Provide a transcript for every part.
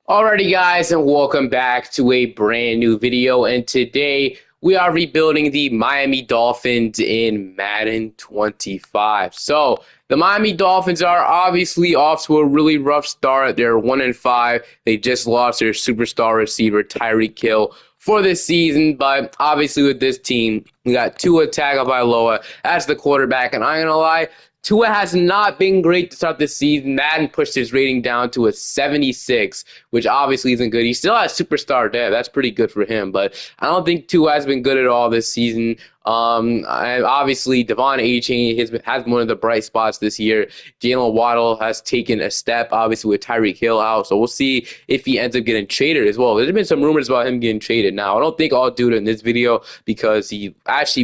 Alrighty guys, and welcome back to a brand new video, and today we are rebuilding the Miami Dolphins in Madden 25. So the Miami Dolphins are obviously off to a really rough start. They're 1-5. They just lost their superstar receiver Tyreek Hill for this season, but obviously with this team, we got Tua Tagovailoa as the quarterback, and I'm gonna lie, Tua has not been great to start the season. Madden pushed his rating down to a 76, which obviously isn't good. He still has superstar depth. That's pretty good for him, but I don't think Tua has been good at all this season. And obviously, Devon Achane has one of the bright spots this year. Jalen Waddle has taken a step, obviously, with Tyreek Hill out. So we'll see if he ends up getting traded as well. There's been some rumors about him getting traded. Now, I don't think I'll do it in this video because he actually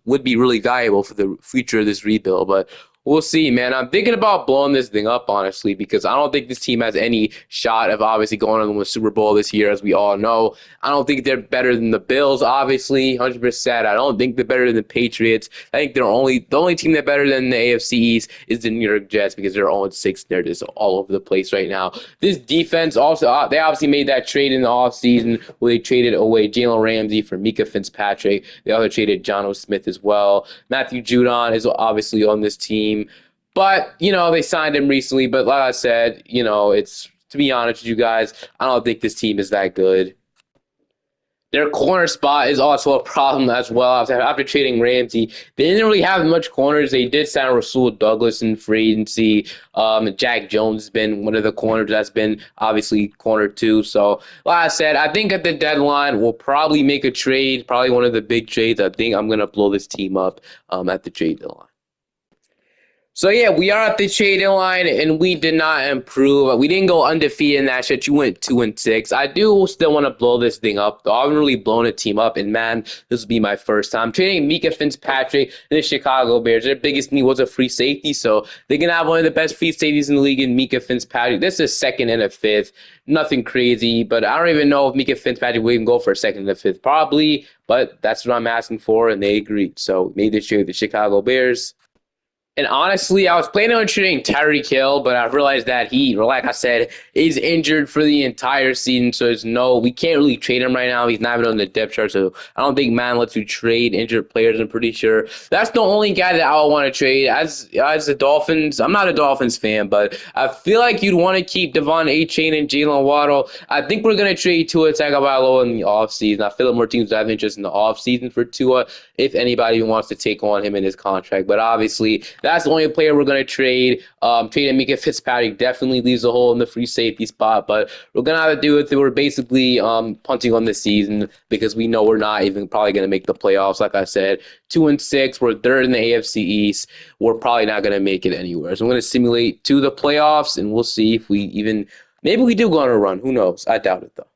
would be really valuable for the future of this rebuild. But we'll see, man. I'm thinking about blowing this thing up, honestly, because I don't think this team has any shot of obviously going on the Super Bowl this year, as we all know. I don't think they're better than the Bills, obviously, 100%. I don't think they're better than the Patriots. I think the only team that's better than the AFC East is the New York Jets because they're 0-6. They're just all over the place right now. This defense also, they obviously made that trade in the offseason where they traded away Jalen Ramsey for Mika Fitzpatrick. They also traded John O. Smith as well. Matthew Judon is obviously on this team. But, they signed him recently. But like I said, it's to be honest with you guys, I don't think this team is that good. Their corner spot is also a problem as well. After trading Ramsey, they didn't really have much corners. They did sign Rasul Douglas in free agency. Jack Jones has been one of the corners that's been obviously corner two. So, like I said, I think at the deadline we'll probably make a trade, probably one of the big trades. I think I'm gonna blow this team up at the trade deadline. So yeah, we are at the trading line, and we did not improve. We didn't go undefeated in that shit. You went 2-6. I do still want to blow this thing up, though. I haven't really blown a team up, and man, this will be my first time trading Mika Fitzpatrick and the Chicago Bears. Their biggest need was a free safety, so they can have one of the best free safeties in the league in Mika Fitzpatrick. This is a second and a fifth, nothing crazy, but I don't even know if Mika Fitzpatrick will even go for a second and a fifth, probably. But that's what I'm asking for, and they agreed. So made this trade with the Chicago Bears. And honestly, I was planning on trading Tyreek Hill, but I realized that he, like I said, is injured for the entire season. So we can't really trade him right now. He's not even on the depth chart. So I don't think man lets you trade injured players. I'm pretty sure that's the only guy that I would want to trade. As the Dolphins, I'm not a Dolphins fan, but I feel like you'd want to keep Devon Achane and Jalen Waddle. I think we're gonna trade Tua Tagovailoa in the offseason. I feel like more teams have interest in the offseason for Tua if anybody wants to take on him in his contract. But obviously, that's the only player we're going to trade. Trading Mika Fitzpatrick definitely leaves a hole in the free safety spot, but we're going to have to do it. We're basically punting on the season because we know we're not even probably going to make the playoffs. Like I said, 2-6. We're third in the AFC East. We're probably not going to make it anywhere. So I'm going to simulate to the playoffs, and we'll see if we even maybe we do go on a run. Who knows? I doubt it though.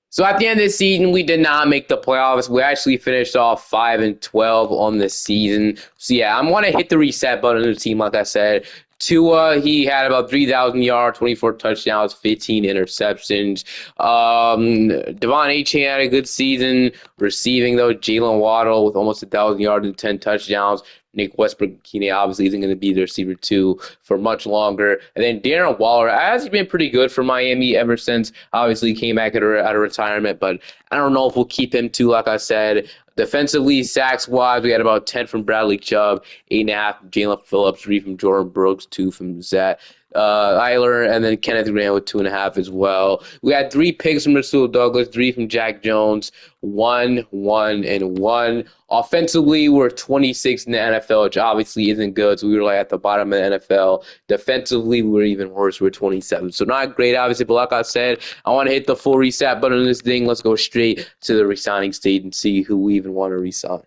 So at the end of the season, we did not make the playoffs. We actually finished off 5-12 on the season. So yeah, I'm going to hit the reset button of the team, like I said. Tua, he had about 3,000 yards, 24 touchdowns, 15 interceptions. Devon Achane had a good season receiving, though. Jalen Waddle with almost 1,000 yards and 10 touchdowns. Nick Westbrook-Keeney obviously isn't going to be the receiver two for much longer. And then Darren Waller has been pretty good for Miami ever since obviously he came back out of retirement. But I don't know if we'll keep him too, like I said. Defensively, sacks-wise, we had about 10 from Bradley Chubb, 8.5 from Jalen Phillips, 3 from Jordan Brooks, 2 from Zach Eiler, and then Kenneth Graham with 2.5 as well. We had 3 picks from Rasul Douglas, 3 from Jack Jones, 1, 1, and 1. Offensively, we're 26 in the NFL, which obviously isn't good. So we were like at the bottom of the NFL. Defensively, we were even worse. We're 27. So not great, obviously. But like I said, I want to hit the full reset button on this thing. Let's go straight to the resigning stage and see who we even want to resign.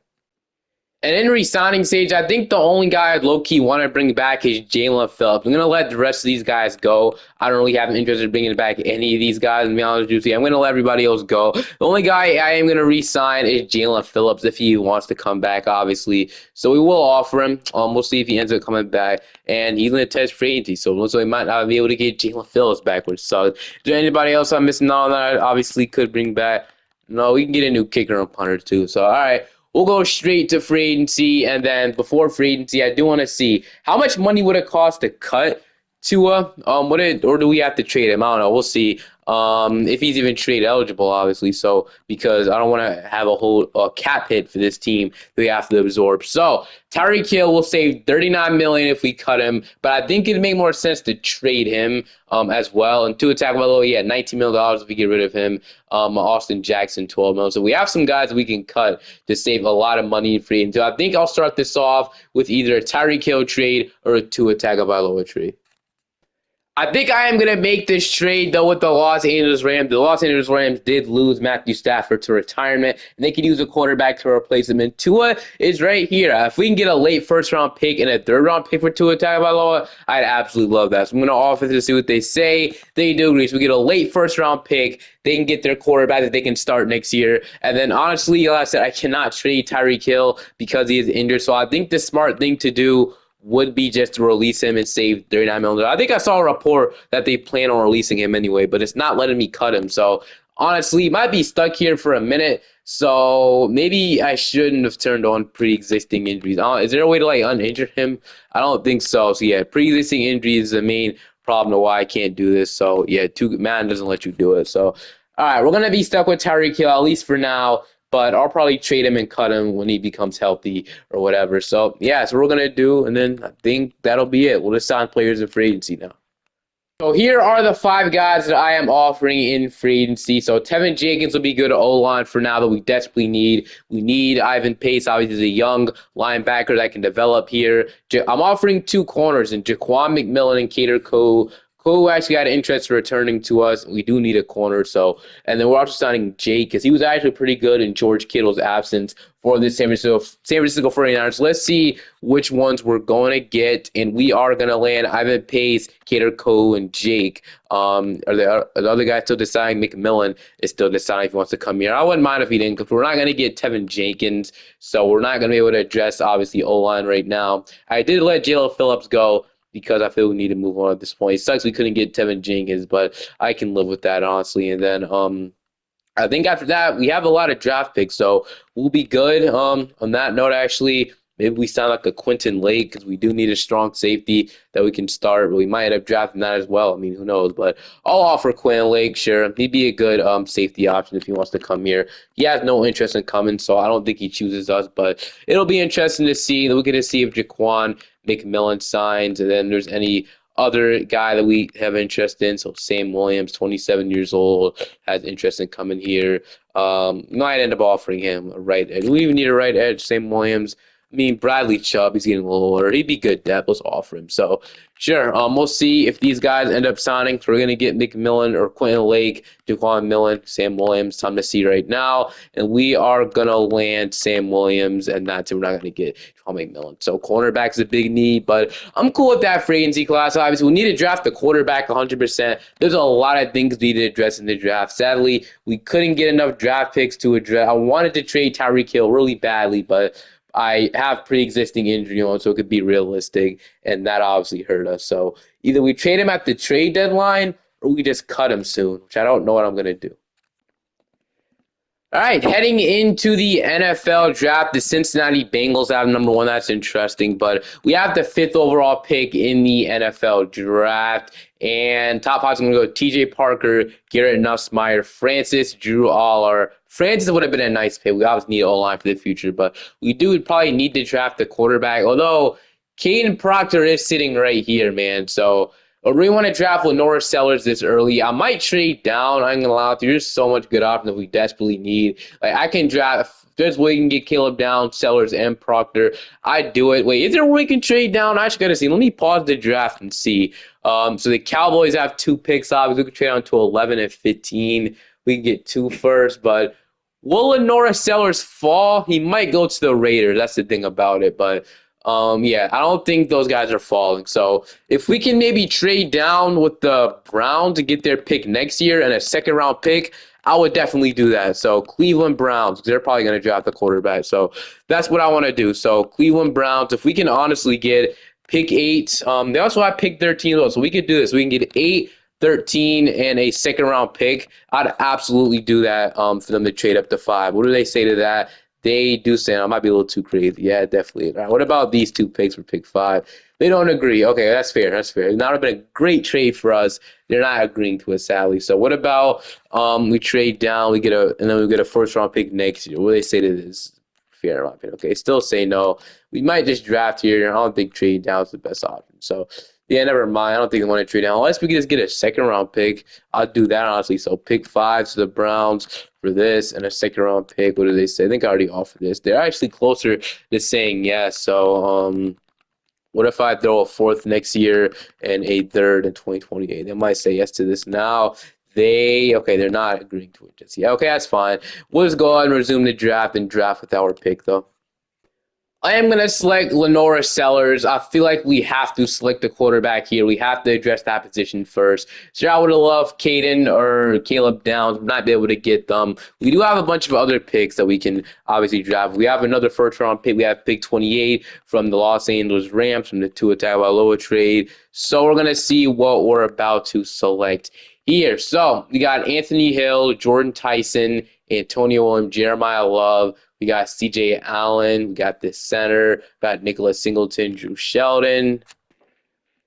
And in re-signing stage, I think the only guy I'd low-key want to bring back is Jalen Phillips. I'm going to let the rest of these guys go. I don't really have an interest in bringing back any of these guys, to be honest with you. I'm going to let everybody else go. The only guy I am going to re-sign is Jalen Phillips if he wants to come back, obviously. So we will offer him. We'll see if he ends up coming back. And he's going to test free agency, so we might not be able to get Jalen Phillips back, which sucks. Is there anybody else I'm missing on that I obviously could bring back? No, we can get a new kicker and punter, too. So, all right. We'll go straight to free agency, and then before free agency, I do want to see how much money would it cost to cut Tua? Or do we have to trade him? I don't know. We'll see. If he's even trade eligible, obviously. So because I don't want to have a whole cap hit for this team that we have to absorb. So Tyreek Hill will save 39 million if we cut him, but I think it'd make more sense to trade him as well. And Tua Tagovailoa, yeah, $19 million if we get rid of him. Austin Jackson, 12 million. So we have some guys we can cut to save a lot of money in free agency. I think I'll start this off with either a Tyreek Hill trade or a Tua Tagovailoa trade. I think I am going to make this trade, though, with the Los Angeles Rams. The Los Angeles Rams did lose Matthew Stafford to retirement, and they could use a quarterback to replace him. And Tua is right here. If we can get a late first-round pick and a third-round pick for Tua Tagovailoa, I'd absolutely love that. So I'm going to offer to see what they say. They do agree. So we get a late first-round pick. They can get their quarterback that they can start next year. And then, honestly, like I said, I cannot trade Tyreek Hill because he is injured. So I think the smart thing to do would be just to release him and save $39 million. I think I saw a report that they plan on releasing him anyway, but it's not letting me cut him. So honestly, he might be stuck here for a minute. So maybe I shouldn't have turned on pre-existing injuries. Is there a way to like uninjure him? I don't think so. So yeah, pre-existing injuries is the main problem to why I can't do this. So yeah, Madden doesn't let you do it. So all right, we're gonna be stuck with Tyreek Hill at least for now, but I'll probably trade him and cut him when he becomes healthy or whatever. So yeah, that's what we're gonna do, and then I think that'll be it. We'll just sign players in free agency now. So here are the five guys that I am offering in free agency. So Tevin Jenkins will be good O-line for now that we desperately need. We need Ivan Pace, obviously, a young linebacker that can develop here. I'm offering two corners in Jaquan McMillan and Cater Cole. Cole actually got an interest in returning to us. We do need a corner. And then we're also signing Jake because he was actually pretty good in George Kittle's absence for the San Francisco 49ers. Let's see which ones we're going to get, and we are going to land Ivan Pace, Cater Cole, and Jake. Are the other guys still deciding? McMillan is still deciding if he wants to come here. I wouldn't mind if he didn't, because we're not going to get Tevin Jenkins, so we're not going to be able to address, obviously, O-line right now. I did let Jalen Phillips go because I feel we need to move on at this point. It sucks we couldn't get Tevin Jenkins, but I can live with that, honestly. And then I think after that, we have a lot of draft picks, so we'll be good. On that note, actually, maybe we sound like a Quentin Lake because we do need a strong safety that we can start. But we might end up drafting that as well. I mean, who knows? But I'll offer Quentin Lake, sure. He'd be a good safety option if he wants to come here. He has no interest in coming, so I don't think he chooses us. But it'll be interesting to see. We'll get to see if Jaquan McMillan signs, and then there's any other guy that we have interest in. So Sam Williams, 27 years old, has interest in coming here. Might end up offering him a right edge. We even need a right edge. Sam Williams. I mean, Bradley Chubb, he's getting a little older. He'd be good depth. Let's offer him. So, sure. We'll see if these guys end up signing. So we're going to get McMillan or Quentin Lake, Jaquan Millen, Sam Williams. Time to see right now. And we are going to land Sam Williams, and that's it. We're not going to get Jaquan McMillan. So, cornerback is a big need, but I'm cool with that free agency class. Obviously, we need to draft the quarterback 100%. There's a lot of things we need to address in the draft. Sadly, we couldn't get enough draft picks to address. I wanted to trade Tyreek Hill really badly, but I have pre-existing injury on, so it could be realistic, and that obviously hurt us. So either we trade him at the trade deadline or we just cut him soon, which I don't know what I'm going to do. All right, heading into the NFL draft, the Cincinnati Bengals have number one. That's interesting, but we have the fifth overall pick in the NFL draft. And top five is going to go TJ Parker, Garrett Nussmeier, Francis Drew Aller. Francis would have been a nice pick. We obviously need O-line for the future, but we do probably need to draft the quarterback. Although Caden Proctor is sitting right here, man. So I really want to draft Lenora Sellers this early. I might trade down. I ain't gonna lie. There's so much good options that we desperately need. Like I can draft. There's a way you can get Caleb down, Sellers, and Proctor. I'd do it. Wait, is there a way we can trade down? I just gotta see. Let me pause the draft and see. So the Cowboys have two picks. Obviously, we can trade down to 11 and 15. We can get two first, but will Lenora Sellers fall? He might go to the Raiders. That's the thing about it, but. Yeah, I don't think those guys are falling. So if we can maybe trade down with the Browns to get their pick next year and a second round pick, I would definitely do that. So Cleveland Browns, they're probably going to draft the quarterback. So that's what I want to do. So Cleveland Browns, if we can honestly get pick 8, they also have pick 13 as well. So we could do this. We can get 8, 13, and a second round pick. I'd absolutely do that for them to trade up to 5. What do they say to that? They do say I might be a little too crazy. Yeah, definitely. All right, what about these two picks for pick 5? They don't agree. Okay, that's fair. That's fair. It's not been a great trade for us. They're not agreeing to it, sadly. So what about we trade down, we get a and then we get a first round pick next year. What do they say to this? Fair, in my opinion. Okay, still say no. We might just draft here. I don't think trade down is the best option. So yeah, never mind. I don't think they want to trade down unless we can just get a second round pick. I'll do that honestly. So pick five to the Browns for this and a second round pick. What do they say? I think I already offered this. They're actually closer to saying yes. So what if I throw a fourth next year and a third in 2028? They might say yes to this now. They're not agreeing to it just yet. Okay, that's fine. We'll just go ahead and resume the draft and draft with our pick, though. I am going to select Lenora Sellers. I feel like we have to select a quarterback here. We have to address that position first. Sure, I would have loved Caden or Caleb Downs, but not be able to get them. We do have a bunch of other picks that we can obviously draft. We have another first round pick. We have pick 28 from the Los Angeles Rams from the Tua Tagovailoa trade. So we're going to see what we're about to select here. So we got Anthony Hill, Jordan Tyson, Antonio Williams, Jeremiah Love. We got CJ Allen. We got this center. Got Nicholas Singleton, Drew Sheldon.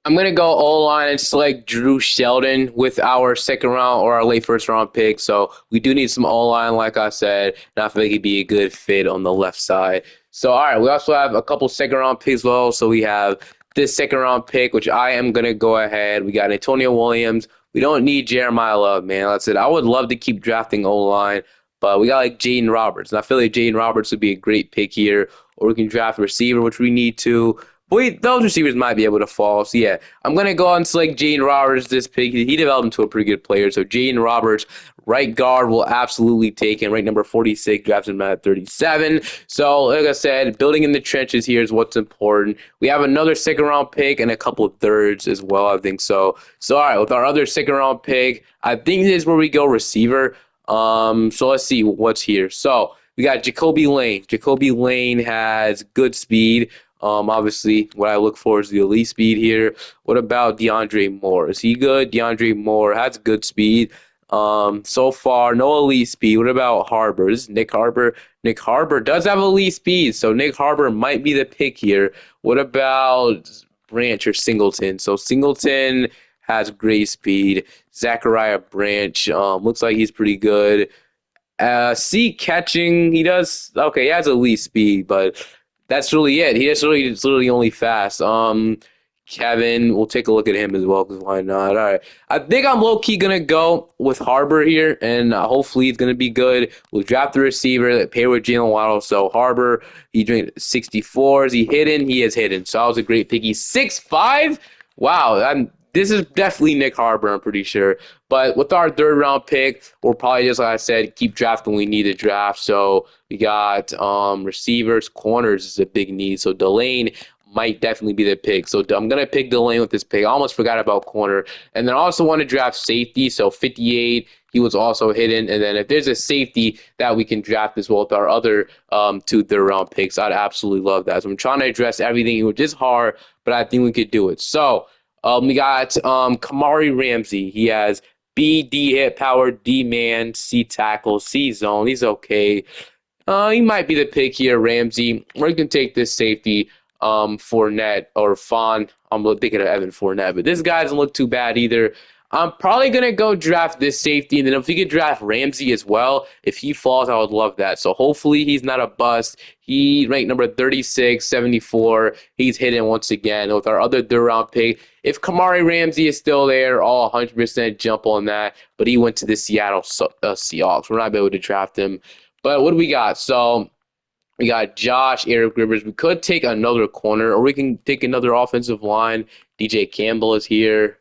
I'm gonna go O line and select Drew Sheldon with our second round or our late first round pick. So we do need some O line, like I said, and I feel like he'd be a good fit on the left side. So all right, we also have a couple second round picks as well. So we have this second round pick, which I am gonna go ahead. We got Antonio Williams. We don't need Jeremiah Love, man. That's it. I would love to keep drafting O line, but we got like Jaden Roberts, and I feel like Jaden Roberts would be a great pick here. Or we can draft a receiver, which we need to. But those receivers might be able to fall. So yeah, I'm gonna go and select Jaden Roberts. This pick, he developed into a pretty good player. So Jaden Roberts, right guard, will absolutely take him. Right number 46, drafted him at 37. So like I said, building in the trenches here is what's important. We have another second round pick and a couple of thirds as well. I think so. So all right, with our other second round pick, I think this is where we go receiver. So let's see what's here. So we got Jacoby Lane. Jacoby Lane has good speed. Obviously, what I look for is the elite speed here. What about DeAndre Moore? Is he good? DeAndre Moore has good speed. So far, no elite speed. What about Harbor? This is Nick Harbor. Nick Harbor does have elite speed, so Nick Harbor might be the pick here. What about Branch or Singleton? So Singleton has great speed. Zachariah Branch looks like he's pretty good. C catching, he does okay. He has elite speed, but that's really it. It's literally only fast. Kevin, we'll take a look at him as well because why not? All right, I think I'm low key gonna go with Harbor here, and hopefully he's gonna be good. We'll draft the receiver that pair with Jalen Waddle. So Harbor, he drank 64. Is he hidden? He is hidden. So that was a great pick. He's 6'5". Wow, this is definitely Nick Harbor. I'm pretty sure. But with our third round pick, we'll probably just, like I said, keep drafting. We need to draft. So we got receivers, corners is a big need. So Delane might definitely be the pick. So I'm gonna pick Delane with this pick. I almost forgot about corner, and then I also want to draft safety. So 58, he was also hidden. And then if there's a safety that we can draft as well with our other two third round picks, I'd absolutely love that. So I'm trying to address everything, which is hard, but I think we could do it. So we got Kamari Ramsey. He has B, D hit power, D man, C tackle, C zone. He's okay. He might be the pick here, Ramsey. We're going to take this safety, Fournette or Fawn. I'm thinking of Evan Fournette, but this guy doesn't look too bad either. I'm probably going to go draft this safety, and then if we could draft Ramsey as well, if he falls, I would love that. So hopefully he's not a bust. He ranked number 36, 74. He's hidden once again with our other third round pick. If Kamari Ramsey is still there, all 100% jump on that. But he went to the Seattle Seahawks. We're not able to draft him. But what do we got? So we got Josh, Eric Rivers. We could take another corner, or we can take another offensive line. DJ Campbell is here.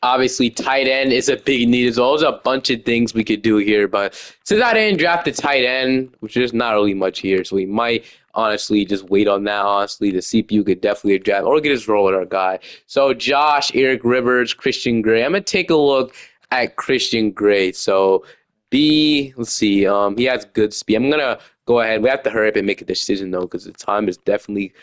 Obviously, tight end is a big need as well. There's a bunch of things we could do here, but since I didn't draft the tight end, which is not really much here, so we might honestly just wait on that. Honestly, the CPU could definitely draft, or we could just roll with our guy. So Josh, Eric Rivers, Christian Gray. I'm gonna take a look at Christian Gray. So B, let's see. He has good speed. I'm gonna go ahead. We have to hurry up and make a decision though, because the time is definitely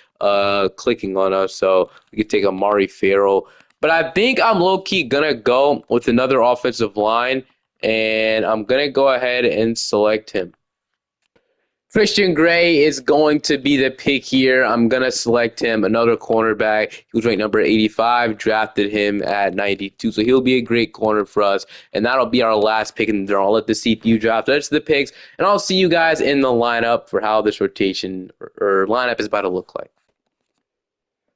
clicking on us. So we could take Amari Farrell. But I think I'm low-key gonna go with another offensive line, and I'm gonna go ahead and select him. Christian Gray is going to be the pick here. I'm going to select him, another cornerback. He was ranked number 85, drafted him at 92. So he'll be a great corner for us. And that'll be our last pick in the draw. I'll let the CPU draft. That's the picks. And I'll see you guys in the lineup for how this rotation or lineup is about to look like.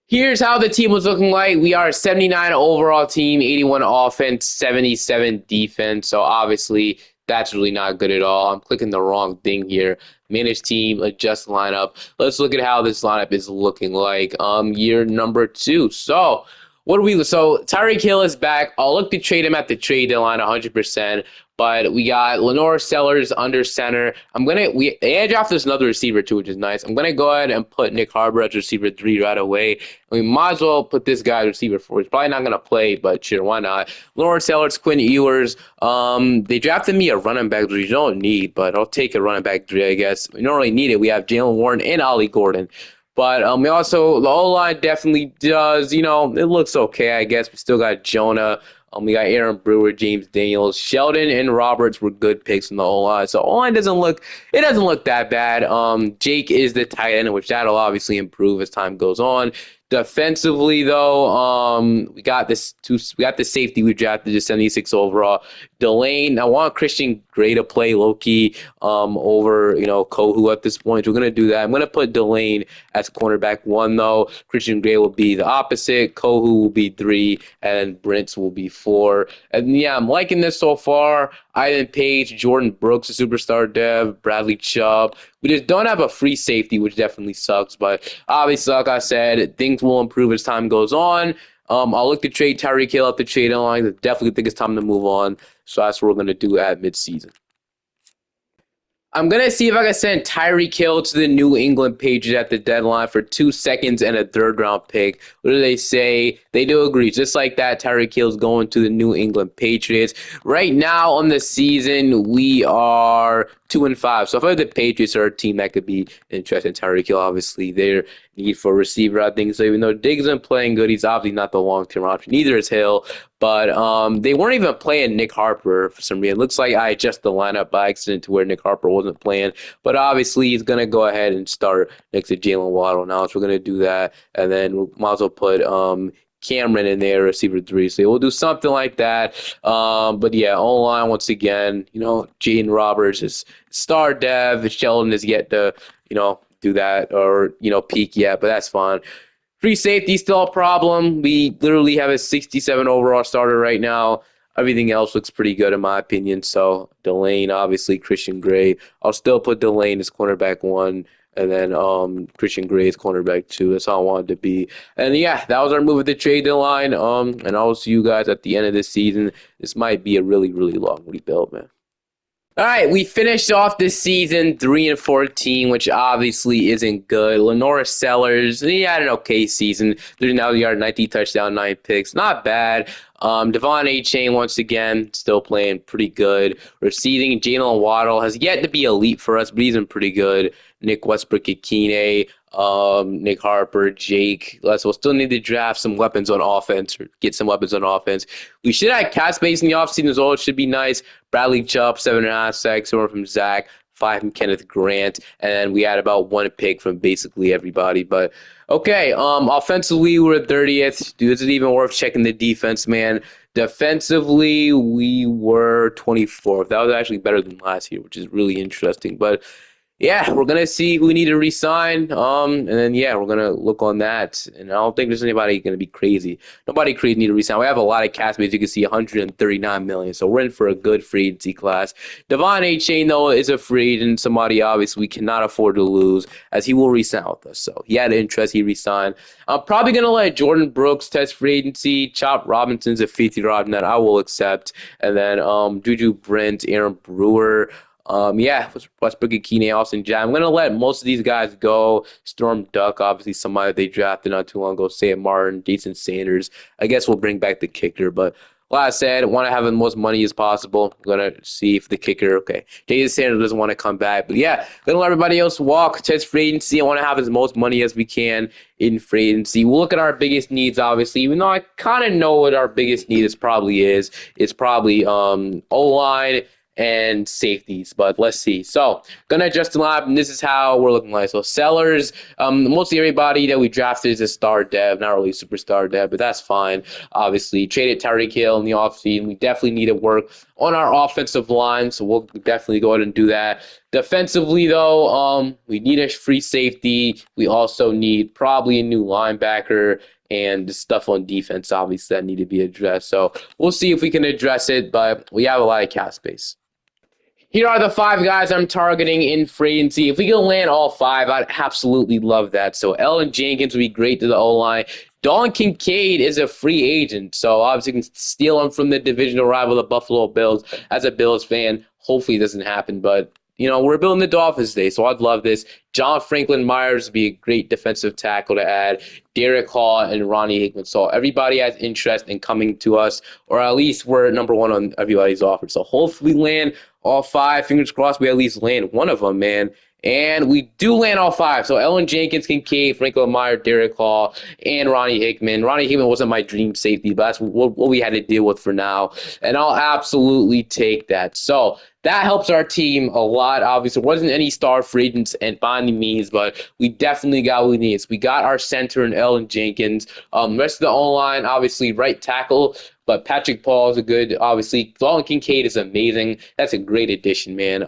Here's how the team was looking like. We are a 79 overall team, 81 offense, 77 defense. So obviously that's really not good at all. I'm clicking the wrong thing here. Manage team, adjust lineup. Let's look at how this lineup is looking like. Year number 2. So Tyreek Hill is back. I'll look to trade him at the trade deadline 100%. But we got Lenore Sellers under center. And draft this another receiver too, which is nice. I'm gonna go ahead and put Nick Harbor as receiver 3 right away. We might as well put this guy as receiver 4. He's probably not gonna play, but sure, why not? Lenore Sellers, Quinn Ewers. They drafted me a running back, which you don't need, but I'll take a running back 3, I guess. We don't really need it. We have Jalen Warren and Ollie Gordon. But we also, the O-line definitely does, it looks okay, I guess. We still got Jonah. We got Aaron Brewer, James Daniels, Sheldon, and Roberts were good picks in the O-line. So O-line doesn't look that bad. Jake is the tight end, which that'll obviously improve as time goes on. Defensively, though, we got the safety we drafted, just 76 overall. Delane, I want Christian Gray to play low-key over, Kohu at this point. We're going to do that. I'm going to put Delane as cornerback 1, though. Christian Gray will be the opposite. Kohu will be 3, and Brents will be 4. And, yeah, I'm liking this so far. Ivan Page, Jordan Brooks, a superstar dev, Bradley Chubb. We just don't have a free safety, which definitely sucks. But obviously, like I said, things will improve as time goes on. I'll look to trade Tyreek Hill up the trade line. I definitely think it's time to move on. So that's what we're going to do at midseason. I'm going to see if I can send Tyreek Hill to the New England Patriots at the deadline for 2 seconds and a third-round pick. What do they say? They do agree. Just like that, Tyreek Hill's going to the New England Patriots. Right now on the season, we are 2-5. So I feel like the Patriots are a team that could be interested in Tyreek Hill. Obviously, their need for a receiver, I think. So even though Diggs isn't playing good, he's obviously not the long-term option. Neither is Hill. But they weren't even playing Nick Harper for some reason. It looks like I adjusted the lineup by accident to where Nick Harper wasn't playing. But obviously, he's going to go ahead and start next to Jalen Waddle now. So we're going to do that. And then we might as well put Cameron in there, receiver 3. So we'll do something like that. But yeah, online once again, Jaden Roberts is star dev. Sheldon is yet to, do that or, peak yet, but that's fine. Free safety still a problem. We literally have a 67 overall starter right now. Everything else looks pretty good in my opinion. So Delane, obviously Christian Gray. I'll still put Delane as cornerback 1, and then Christian Gray as cornerback 2. That's how I wanted to be. And yeah, that was our move at the trade deadline. And I'll see you guys at the end of this season. This might be a really, really long rebuild, man. All right, we finished off this season 3-14, which obviously isn't good. Lenora Sellers, he had an okay season. 39 yard, 19 touchdown, 9 picks, not bad. Devon A-Chain once again still playing pretty good. Receiving, Jalen Waddle has yet to be elite for us, but he's been pretty good. Nick Westbrook-Ikine, Nick Harper, Jake. We'll still need to draft some weapons on offense or get some weapons on offense. We should have cap space in the offseason as well. It should be nice. Bradley Chubb, 7.5 sacks, 1 from Zach, 5 from Kenneth Grant, and then we had about 1 pick from basically everybody. But okay, offensively we're 30th. Dude, is it even worth checking the defense, man? Defensively, we were 24th. That was actually better than last year, which is really interesting. But yeah, we're gonna see who we need to resign. And then yeah, we're gonna look on that. And I don't think there's anybody gonna be crazy. Nobody crazy need to resign. We have a lot of cast mates. You can see 139 million. So we're in for a good free agency class. Devon A-Chain though is a free agent. Somebody obviously we cannot afford to lose, as he will resign with us. So he had interest, he resigned. I'm probably gonna let Jordan Brooks test free agency. Chop Robinson's a 50 that I will accept. And then Juju Brent, Aaron Brewer. Yeah, Westbrook-Ikine, Austin Jack. I'm gonna let most of these guys go. Storm Duck, obviously somebody they drafted not too long ago. Sam Martin, Jason Sanders. I guess we'll bring back the kicker, but like I said, I want to have the most money as possible. I'm gonna see if the kicker, okay. Jason Sanders doesn't want to come back, but yeah, gonna let everybody else walk. Test free agency. I want to have as most money as we can in free agency. We'll look at our biggest needs, obviously, even though I kind of know what our biggest need is probably. It's probably O-line and safeties. But let's see. So gonna adjust the lineup, and this is how we're looking like. So sellers, mostly everybody that we drafted is a star dev, not really superstar dev, but that's fine. Obviously, traded Tyreek Hill in the offseason. We definitely need to work on our offensive line, so we'll definitely go ahead and do that. Defensively, though, we need a free safety. We also need probably a new linebacker and the stuff on defense, obviously, that need to be addressed. So we'll see if we can address it, but we have a lot of cap space. Here are the 5 guys I'm targeting in free agency. If we can land all 5, I'd absolutely love that. So Ellen Jenkins would be great to the O-line. Dalton Kincaid is a free agent, so obviously you can steal him from the divisional rival, the Buffalo Bills. As a Bills fan, hopefully it doesn't happen, but we're building the Dolphins today, so I'd love this. John Franklin Myers would be a great defensive tackle to add. Derek Hall and Ronnie Hickman. So everybody has interest in coming to us, or at least we're number one on everybody's offer. So hopefully land all 5. Fingers crossed we at least land one of them, man. And we do land all 5. So Ellen Jenkins, Kincaid, Franklin Meyer, Derek Hall, and Ronnie Hickman. Ronnie Hickman wasn't my dream safety, but that's what we had to deal with for now. And I'll absolutely take that. So that helps our team a lot. Obviously, there wasn't any star free agents and by any means, but we definitely got what we need. So we got our center in Ellen Jenkins. Rest of the O-line, obviously, right tackle. But Patrick Paul is a good, obviously. Dalton Kincaid is amazing. That's a great addition, man.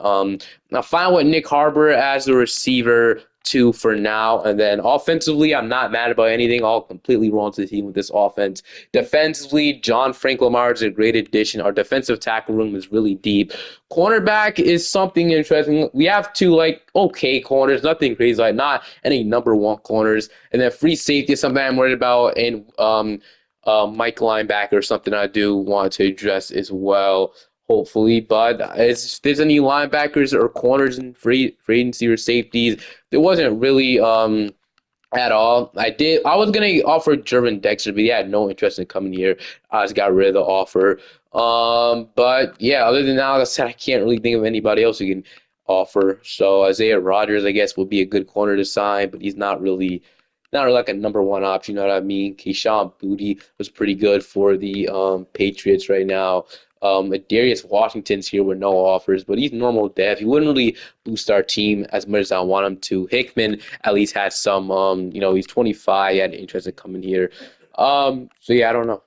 Now, fine with Nick Harbor as the receiver, too, for now. And then offensively, I'm not mad about anything. I'll completely roll into the team with this offense. Defensively, John Franklin Myers is a great addition. Our defensive tackle room is really deep. Cornerback is something interesting. We have 2, okay corners, nothing crazy, not any number 1 corners. And then free safety is something I'm worried about. And Mike linebacker or something I do want to address as well, hopefully. But if there's any linebackers or corners in free agency or safeties, there wasn't really at all. I was gonna offer Jervin Dexter, but he had no interest in coming here. I just got rid of the offer. But yeah, other than that, like I said, I can't really think of anybody else who can offer. So Isaiah Rodgers, I guess, would be a good corner to sign, but he's not really like a number 1 option, you know what I mean? Keyshawn Booty was pretty good for the Patriots right now. Darius Washington's here with no offers, but he's normal dev. He wouldn't really boost our team as much as I want him to. Hickman at least had some, he's 25, he had interest in coming here. So yeah, I don't know.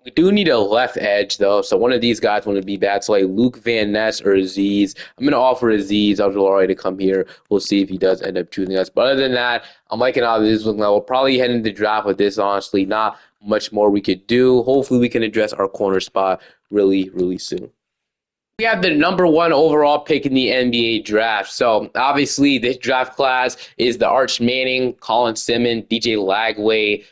We do need a left edge, though, so one of these guys want to be bad. So, like Luke Van Ness or Aziz. I'm going to offer Aziz Al-Jalari to come here. We'll see if he does end up choosing us. But other than that, I'm liking how this is looking. We'll probably head into the draft with this, honestly. Not much more we could do. Hopefully, we can address our corner spot really, really soon. We have the number 1 overall pick in the NBA draft. So obviously, this draft class is the Arch Manning, Colin Simmons, DJ Lagway.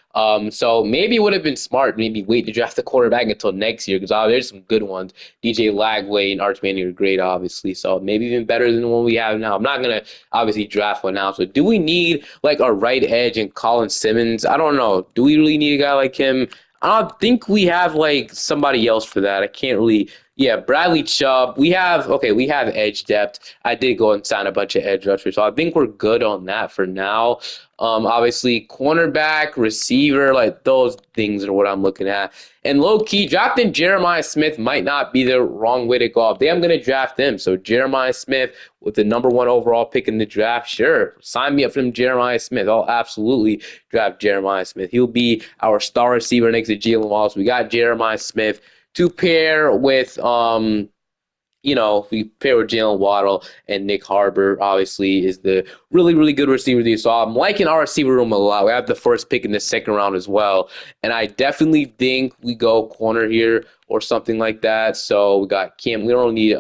So maybe it would have been smart, maybe wait to draft the quarterback until next year because there's some good ones. DJ Lagway and Arch Manning are great, obviously. So maybe even better than the one we have now. I'm not gonna obviously draft one now. So do we need like a right edge and Colin Simmons? I don't know. Do we really need a guy like him? I don't think we have like somebody else for that. I can't really. Yeah, Bradley Chubb. We have edge depth. I did go and sign a bunch of edge rushers, so I think we're good on that for now. Obviously, cornerback, receiver, like those things are what I'm looking at. And low key, drafting Jeremiah Smith might not be the wrong way to go. If I'm going to draft him, so Jeremiah Smith with the number 1 overall pick in the draft, sure, sign me up for Jeremiah Smith. I'll absolutely draft Jeremiah Smith. He'll be our star receiver next to Jalen Wallace. We got Jeremiah Smith to pair with we pair with Jalen Waddle and Nick Harbor, obviously, is the really, really good receiver there. So I'm liking our receiver room a lot. We have the first pick in the second round as well. And I definitely think we go corner here or something like that. So we got Cam. We don't need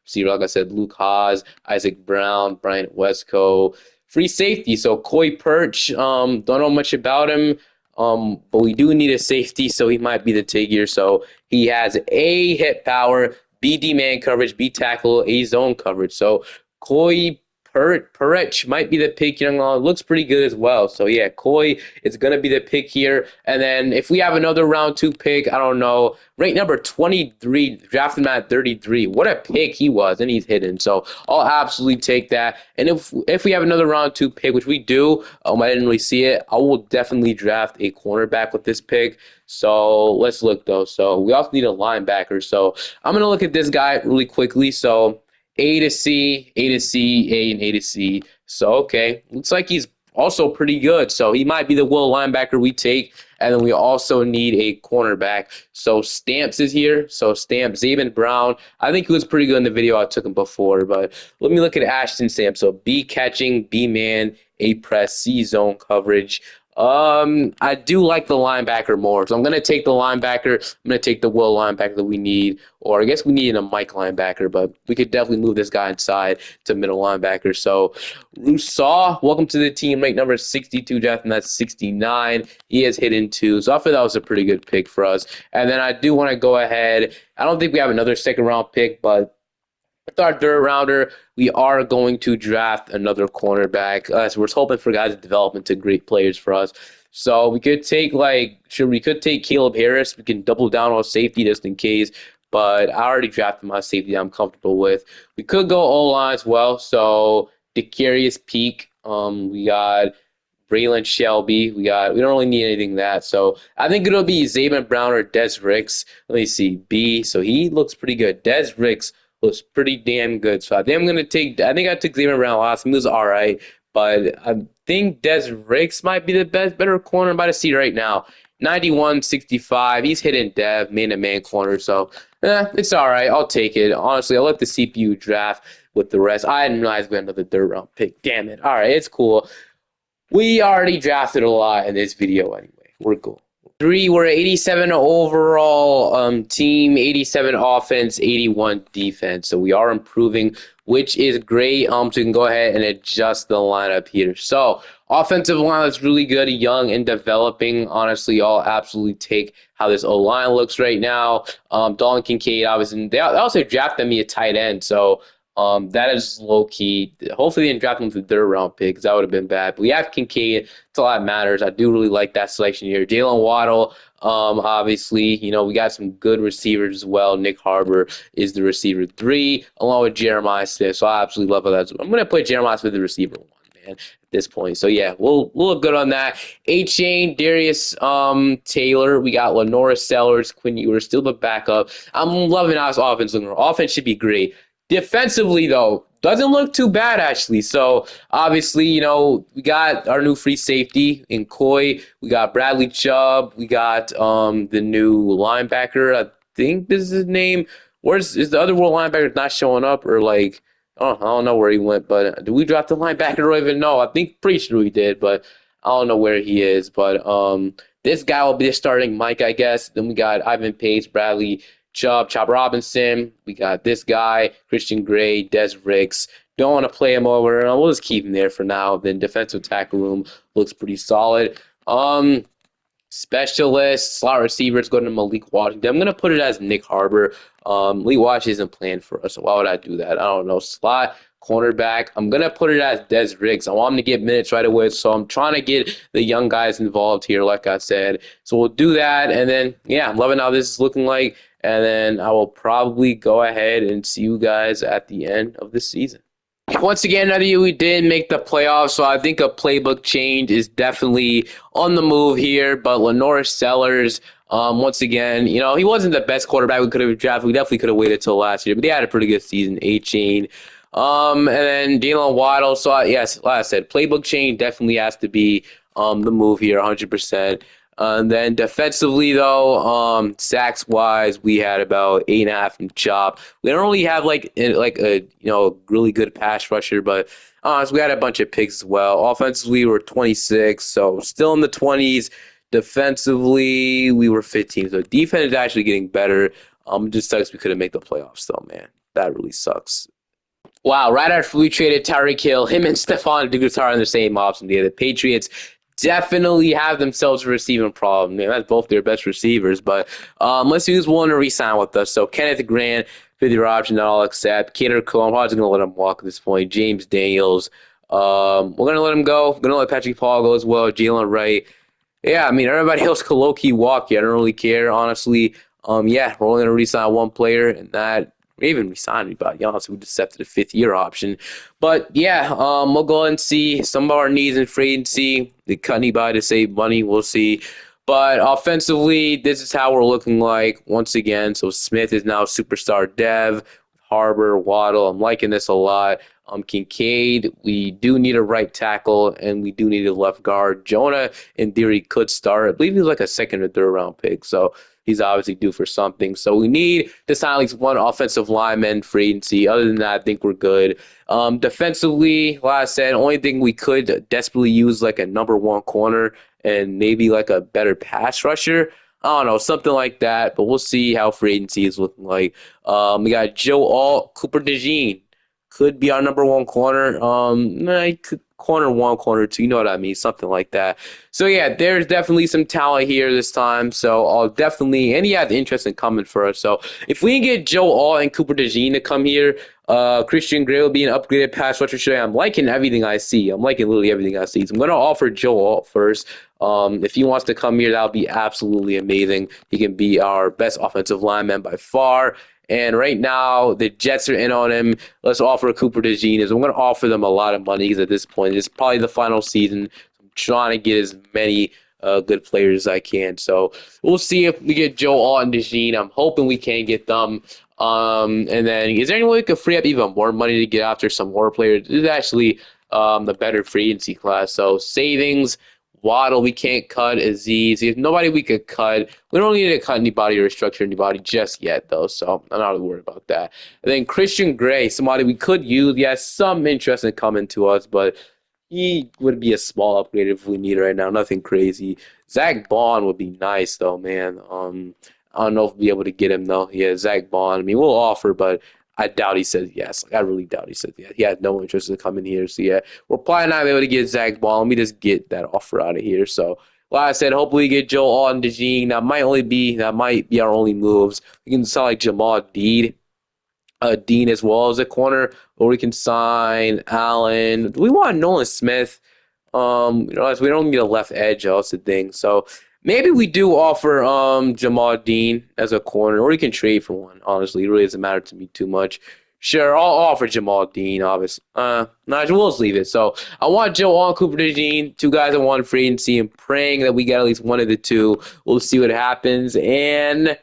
receiver, like I said, Luke Haas, Isaac Brown, Bryant Westco. Free safety. So Coy Perch, don't know much about him. But we do need a safety, so he might be the take here. So he has A, hit power, B, D man coverage, B, tackle, A, zone coverage. So Coy Perich might be the pick. Looks pretty good as well. So yeah, Koi is gonna be the pick here. And then if we have another round 2 pick, I don't know, rate number 23, drafted him at 33. What a pick he was, and he's hidden. So I'll absolutely take that. And if we have another round 2 pick, which we do, I didn't really see it. I will definitely draft a cornerback with this pick. So let's look though. So we also need a linebacker. So I'm gonna look at this guy really quickly. So A to C, A to C, A and A to C. So okay, looks like he's also pretty good. So he might be the will linebacker we take. And then we also need a cornerback. So Stamps is here. So Stamps, Zabin Brown. I think he was pretty good in the video. I took him before, but let me look at Ashton Stamps. So B catching, B man, A press, C zone coverage. I do like the linebacker more, so I'm gonna take the linebacker. I'm gonna take the will linebacker that we need, or I guess we need a Mike linebacker, but we could definitely move this guy inside to middle linebacker. So, Rousseau, welcome to the team. Rank number 62, Jeff, and that's 69. He is hidden too, so I feel that was a pretty good pick for us. And then I do want to go ahead. I don't think we have another second round pick, but with our third rounder, we are going to draft another cornerback. So we're hoping for guys to develop into great players for us. So we could take we could take Caleb Harris. We can double down on safety just in case. But I already drafted my safety that I'm comfortable with. We could go O-line as well. So Decarius Peak. We got Braylon Shelby. We don't really need anything that. So I think it'll be Zabin Brown or Des Ricks. Let me see. B. So he looks pretty good. Des Ricks was pretty damn good. So I think I think I took Zabin Brown last. He was all right. But I think Des Ricks might be the better corner by the seat right now. 91-65. He's hitting Dev, man-to-man corner. So it's all right. I'll take it. Honestly, I'll let the CPU draft with the rest. I didn't realize we had another third round pick. Damn it. All right, it's cool. We already drafted a lot in this video anyway. We're cool. We're 87 overall team, 87 offense, 81 defense. So we are improving, which is great. So we can go ahead and adjust the lineup here. So offensive line is really good, young and developing. Honestly, I'll absolutely take how this O-line looks right now. Dalton Kincaid, obviously, they also drafted me a tight end. So that is low key. Hopefully, they didn't draft him with the third round pick because that would have been bad. But we have Kincaid. It's all that matters. I do really like that selection here. Jalen Waddle, obviously, we got some good receivers as well. Nick Harbor is the receiver 3, along with Jeremiah Smith. So I absolutely love that. I'm going to put Jeremiah Smith the receiver 1, man, at this point. So yeah, we'll look good on that. A-Chain, Darius Taylor. We got Lenora Sellers, Quinn Ewers, still the backup. I'm loving how this offense looking. Offense should be great. Defensively, though, doesn't look too bad, actually. So, obviously, we got our new free safety in Coy. We got Bradley Chubb. We got the new linebacker. I think this is his name. Is the other world linebacker not showing up? Or, I don't know where he went. But did we drop the linebacker? I don't even know. I think pretty sure we did, but I don't know where he is. But this guy will be the starting Mike, I guess. Then we got Ivan Pace, Bradley Chubb Robinson. We got this guy, Christian Gray, Des Ricks. Don't want to play him over. We'll just keep him there for now. Then defensive tackle room looks pretty solid. Specialists, slot receivers, go to Malik Washington. I'm going to put it as Nick Harbor. Malik Washington isn't planned for us, so why would I do that? I don't know. Slot, cornerback. I'm going to put it as Des Riggs. I want him to get minutes right away, so I'm trying to get the young guys involved here, like I said. So we'll do that, and then, yeah, I'm loving how this is looking like, and then I will probably go ahead and see you guys at the end of the season. Once again, another year we did make the playoffs, so I think a playbook change is definitely on the move here. But Lenore Sellers, once again, he wasn't the best quarterback we could have drafted. We definitely could have waited till last year, but he had a pretty good season. A-Chain, and then Jalen Waddle. So yes, like I said, playbook change definitely has to be the move here, 100%. And then defensively, though, sacks wise, we had about 8.5 from Chop. We don't really have like a really good pass rusher, but so we had a bunch of picks as well. Offensively, we were 26, so still in the 20s. Defensively, we were 15. So defense is actually getting better. It just sucks we couldn't make the playoffs, though, man. That really sucks. Wow, right after we traded Tyreek Hill, him and Stephon Diggs are in the same option. The Patriots definitely have themselves a receiving problem. Man, that's both their best receivers. But let's see who's willing to re-sign with us. So Kenneth Grant, fifth-year option that I'll accept. Cater Cole, I'm probably just gonna let him walk at this point. James Daniels, we're gonna let him go. We're gonna let Patrick Paul go as well. Jalen Wright. Yeah, I mean everybody else could low key walk. Yeah, I don't really care, honestly. Yeah, we're only gonna re-sign one player, and that we even re-sign anybody. Honestly, we just accepted a fifth-year option. But yeah, we'll go and see some of our needs in free agency. They cut anybody to save money. We'll see. But offensively, this is how we're looking like once again. So Smith is now superstar dev. Harbor, Waddle. I'm liking this a lot. Kincaid, we do need a right tackle and we do need a left guard. Jonah, in theory, could start. I believe he's like a second or third round pick, so he's obviously due for something. So we need to sign at least one offensive lineman for agency. Other than that, I think we're good. Defensively, like I said, only thing we could desperately use like a number one corner and maybe like a better pass rusher. I don't know, something like that, but we'll see how free agency is looking like. We got Joe Alt, Cooper DeJean could be our number one corner. He could corner one, corner two, you know what I mean, something like that. So yeah, there's definitely some talent here this time. So I'll definitely, and he has interest in coming for us. So if we can get Joe Alt and Cooper DeJean to come here, Christian Gray will be an upgraded pass rusher. So I'm liking everything I see. I'm liking literally everything I see. So I'm gonna offer Joe Alt first. If he wants to come here, that'll be absolutely amazing. He can be our best offensive lineman by far. And right now, the Jets are in on him. Let's offer Cooper DeJean. I'm going to offer them a lot of money because at this point, it's probably the final season. I'm trying to get as many good players as I can. So we'll see if we get Joe Alt and DeJean. I'm hoping we can get them. And then, is there any way we could free up even more money to get after some more players? This is actually the better free agency class. So savings. Waddle, we can't cut. Aziz, there's nobody we could cut. We don't need to cut anybody or restructure anybody just yet, though, so I'm not worried about that. And then Christian Gray, somebody we could use. He has some interest in coming to us, but he would be a small upgrade if we need it right now. Nothing crazy. Zach Bond would be nice, though, man. I don't know if we'll be able to get him, though. Yeah, Zach Bond. I mean, we'll offer, but I doubt he says yes. Like, I really doubt he says yes. He has no interest in coming here. So, yeah, we're probably not able to get Zach Ball. Let me just get that offer out of here. So, like I said, hopefully we get Joe Alt and DeJean. That might be our only moves. We can sign like Jamal Dean as well as a corner, or we can sign Allen. Do we want Nolan Smith? As we don't need a left edge, that's the thing. So maybe we do offer Jamal Dean as a corner, or we can trade for one. Honestly, it really doesn't matter to me too much. Sure, I'll offer Jamal Dean, obviously. No, we'll just leave it. So I want Joe Alt, Cooper DeJean, two guys I want free agency, and praying that we get at least one of the two. We'll see what happens. And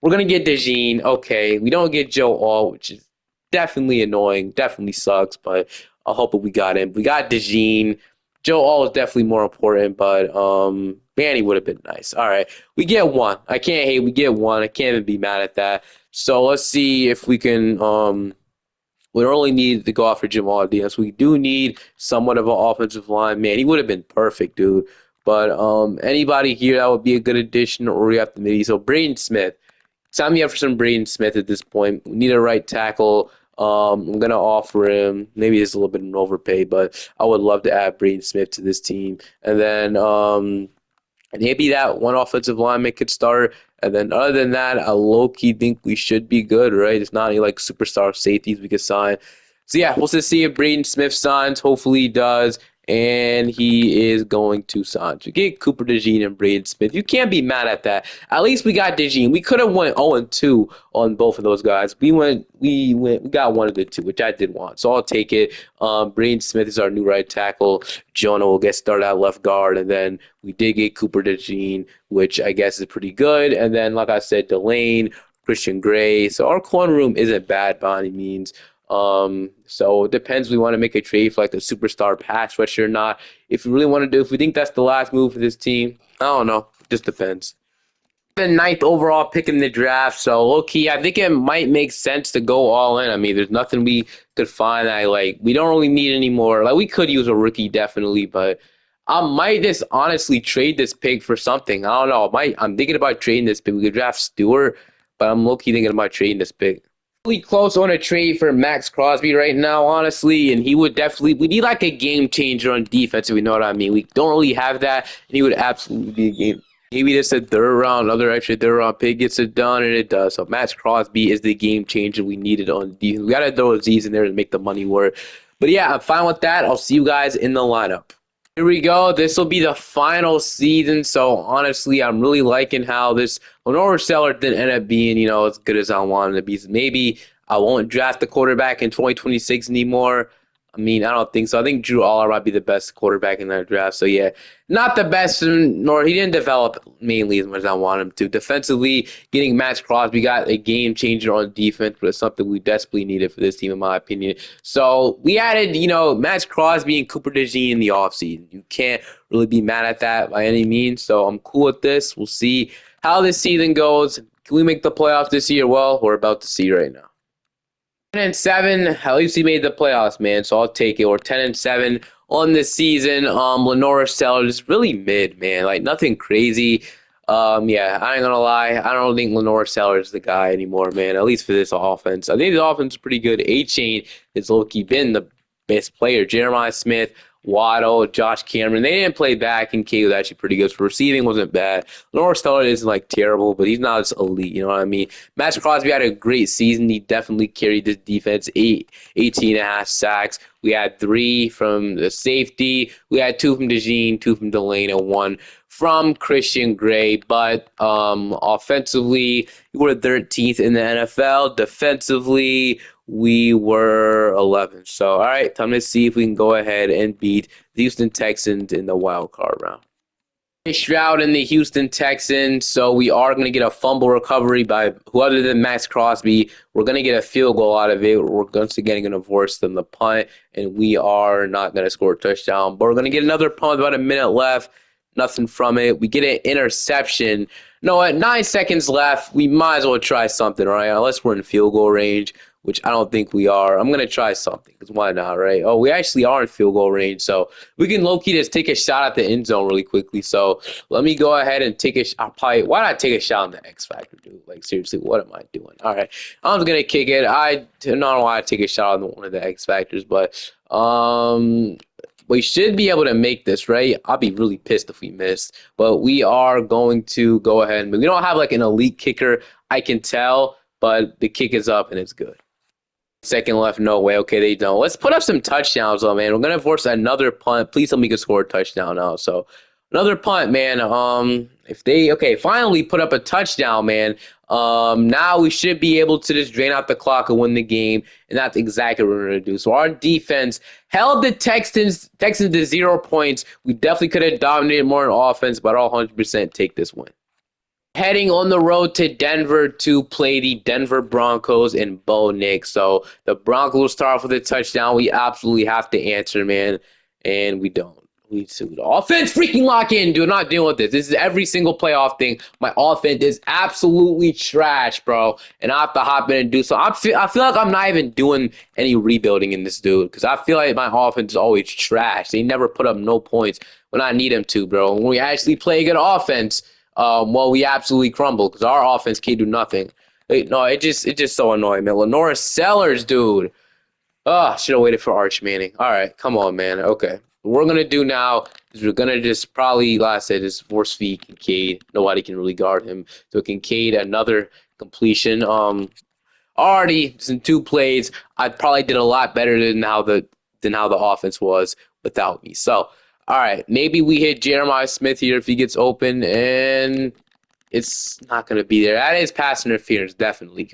we're gonna get DeJean. Okay, we don't get Joe Alt, which is definitely annoying. Definitely sucks, but I hope we got him. We got DeJean. Joe Alt is definitely more important, but Manny would have been nice. All right, we get one. I can't hate. We get one. I can't even be mad at that. So let's see if we can. We don't really need to go out for Jamal Diaz. We do need somewhat of an offensive line. Man, he would have been perfect, dude. But anybody here that would be a good addition, or we have to maybe so Braden Smith. Sign me up for some Braden Smith at this point. We need a right tackle. I'm going to offer him, maybe it's a little bit of an overpay, but I would love to add Braden Smith to this team. And then maybe that one offensive lineman could start. And then other than that, I low-key think we should be good, right? It's not any like superstar safeties we could sign. So yeah, we'll just see if Braden Smith signs. Hopefully he does. And he is going to sign. So get Cooper DeJean and Braden Smith. You can't be mad at that. At least we got DeJean. We could have went 0-2 on both of those guys. We got one of the two, which I did want. So I'll take it. Braden Smith is our new right tackle. Jonah will get started at left guard. And then we did get Cooper DeJean, which I guess is pretty good. And then, like I said, Delane, Christian Gray. So our corner room isn't bad by any means. So it depends if we want to make a trade for like a superstar pass rusher or not. If we really want to do, if we think that's the last move for this team, I don't know. It just depends. The ninth overall pick in the draft, so low key, I think it might make sense to go all in. I mean, there's nothing we could find that like we don't really need anymore. Like we could use a rookie definitely, but I might just honestly trade this pick for something. I don't know. I'm thinking about trading this pick. We could draft Stewart, but I'm low key thinking about trading this pick really close on a trade for Max Crosby right now, honestly, and he would definitely. We need like a game changer on defense, if you know what I mean. We don't really have that, and he would absolutely be a game. Maybe just a third round, another extra third round pick gets it done, and it does. So Max Crosby is the game changer we needed on defense. We got to throw Z's in there to make the money work. But yeah, I'm fine with that. I'll see you guys in the lineup. Here we go. This will be the final season. So honestly, I'm really liking how this Lenore Seller didn't end up being, as good as I wanted to be. Maybe I won't draft the quarterback in 2026 anymore. I mean, I don't think so. I think Drew Aller might be the best quarterback in that draft. So yeah, not the best, nor he didn't develop mainly as much as I wanted him to. Defensively, getting Max Crosby got a game changer on defense, but it's something we desperately needed for this team, in my opinion. So we added, Max Crosby and Cooper DeJean in the offseason. You can't really be mad at that by any means. So I'm cool with this. We'll see how this season goes. Can we make the playoffs this year? Well, we're about to see right now. 10-7, at least we made the playoffs, man. So I'll take it. We're 10-7 on this season. Lenora Stellar just really mid, man. Like nothing crazy. Yeah, I ain't gonna lie. I don't think Lenore Stellar is the guy anymore, man. At least for this offense. I think the offense is pretty good. A-Chain has low-key been the best player. Jeremiah Smith, Waddle, Josh Cameron. They didn't play back, and K was actually pretty good. So receiving wasn't bad. Lenore Stellar isn't like terrible, but he's not as elite. You know what I mean? Max Crosby had a great season. He definitely carried this defense. 18 and a half sacks. We had 3 from the safety. We had 2 from DeJean, 2 from Delane, and 1 from Christian Gray. But offensively, we were 13th in the NFL. Defensively, we were 11th. So, all right, time to see if we can go ahead and beat the Houston Texans in the wild card round. Stroud and the Houston Texans. So we are going to get a fumble recovery by who other than Max Crosby. We're going to get a field goal out of it. We're once again going to force them the punt, and we are not going to score a touchdown. But we're going to get another punt, about a minute left. Nothing from it. We get an interception. No, at 9 seconds left, we might as well try something, right? Unless we're in field goal range, which I don't think we are. I'm going to try something, because why not, right? Oh, we actually are in field goal range, so we can low-key just take a shot at the end zone really quickly. So let me go ahead and take a shot. Why not take a shot on the X Factor, dude? Like, seriously, what am I doing? All right, I'm just going to kick it. I don't know why I take a shot on one of the X Factors, but we should be able to make this, right? I'll be really pissed if we miss, but we are going to go ahead and we don't have like an elite kicker, I can tell, but the kick is up and it's good. Second left, no way. Okay, they don't. Let's put up some touchdowns, though, man. We're gonna force another punt. Please tell me we can score a touchdown now. So another punt, man. If they finally put up a touchdown, man. Now we should be able to just drain out the clock and win the game, and that's exactly what we're gonna do. So our defense held the Texans to 0 points. We definitely could have dominated more in offense, but I'll 100% take this win. Heading on the road to Denver to play the Denver Broncos in Bo Nix. So the Broncos will start off with a touchdown. We absolutely have to answer, man, and we don't. We sued. Offense freaking lock in, dude. I'm not dealing with this. This is every single playoff thing. My offense is absolutely trash, bro, and I have to hop in and do so. I feel like I'm not even doing any rebuilding in this dude because I feel like my offense is always trash. They never put up no points when I need them to, bro. When we actually play a good offense, well, we absolutely crumble because our offense can't do nothing. No, it's just so annoying, man. Lenora Sellers, dude. Oh, should have waited for Arch Manning. All right, come on, man. Okay. What we're gonna do now is we're gonna just probably, like I said, just force feed Kincaid. Nobody can really guard him. So Kincaid, another completion. Already just in 2 plays, I probably did a lot better than how the offense was without me. So, all right, maybe we hit Jeremiah Smith here if he gets open, and it's not going to be there. That is pass interference, definitely.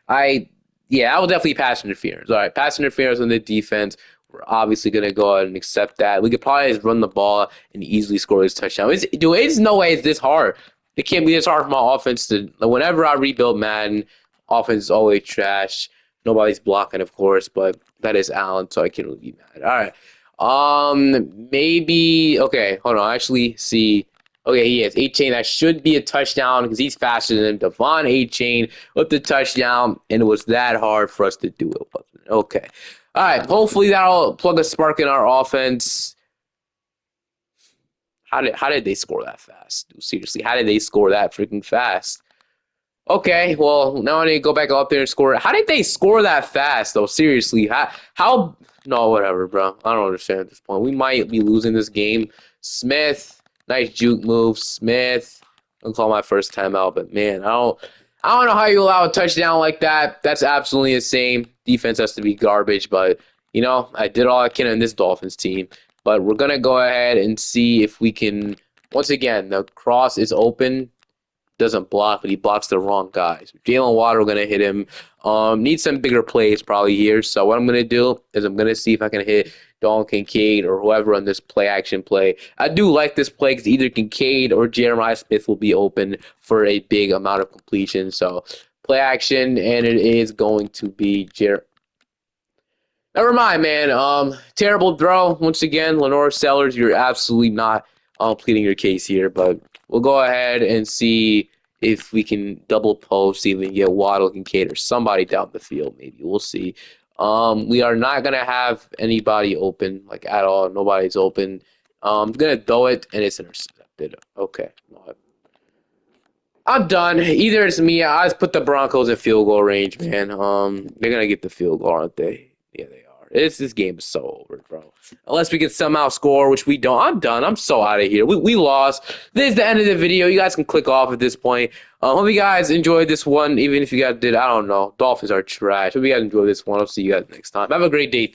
I will definitely pass interference. All right, pass interference on the defense. We're obviously going to go ahead and accept that. We could probably just run the ball and easily score this touchdown. It's no way it's this hard. It can't be this hard for my offense to. Whenever I rebuild Madden, offense is always trash. Nobody's blocking, of course, but that is Allen, so I can't really be mad. All right. Maybe. Okay, hold on. I actually see. Okay, he is. A-Chain, that should be a touchdown because he's faster than Devon A-Chain with the touchdown, and it was that hard for us to do it, wasn't it? Okay. All right, hopefully that'll plug a spark in our offense. How did they score that fast? Dude, seriously, how did they score that freaking fast? Okay, well, now I need to go back up there and score. How did they score that fast, though? Seriously, how no, whatever, bro. I don't understand at this point. We might be losing this game. Smith. Nice juke move, Smith. I'll call my first timeout, but man, I don't know how you allow a touchdown like that. That's absolutely insane. Defense has to be garbage, but you know, I did all I can on this Dolphins team. But we're gonna go ahead and see if we can. Once again, the cross is open, doesn't block, but he blocks the wrong guys. Jalen Waddle going to hit him. Need some bigger plays probably here. So what I'm going to do is I'm going to see if I can hit Dalton Kincaid or whoever on this play action play. I do like this play because either Kincaid or Jeremiah Smith will be open for a big amount of completion. So play action, and it is going to be Never mind, man. Terrible throw. Once again, Lenore Sellers, you're absolutely not pleading your case here, but we'll go ahead and see if we can double post, see if we can get Waddle, Kincaid, or somebody down the field. Maybe we'll see. We are not gonna have anybody open like at all. Nobody's open. I'm gonna throw it, and it's intercepted. Okay. I'm done. Either it's me. I just put the Broncos in field goal range, man. They're gonna get the field goal, aren't they? Yeah, they are. This game is so over, bro. Unless we can somehow score, which we don't. I'm done. I'm so out of here. We lost. This is the end of the video. You guys can click off at this point. Hope you guys enjoyed this one. Even if you guys did, I don't know. Dolphins are trash. Hope you guys enjoyed this one. I'll see you guys next time. Have a great day.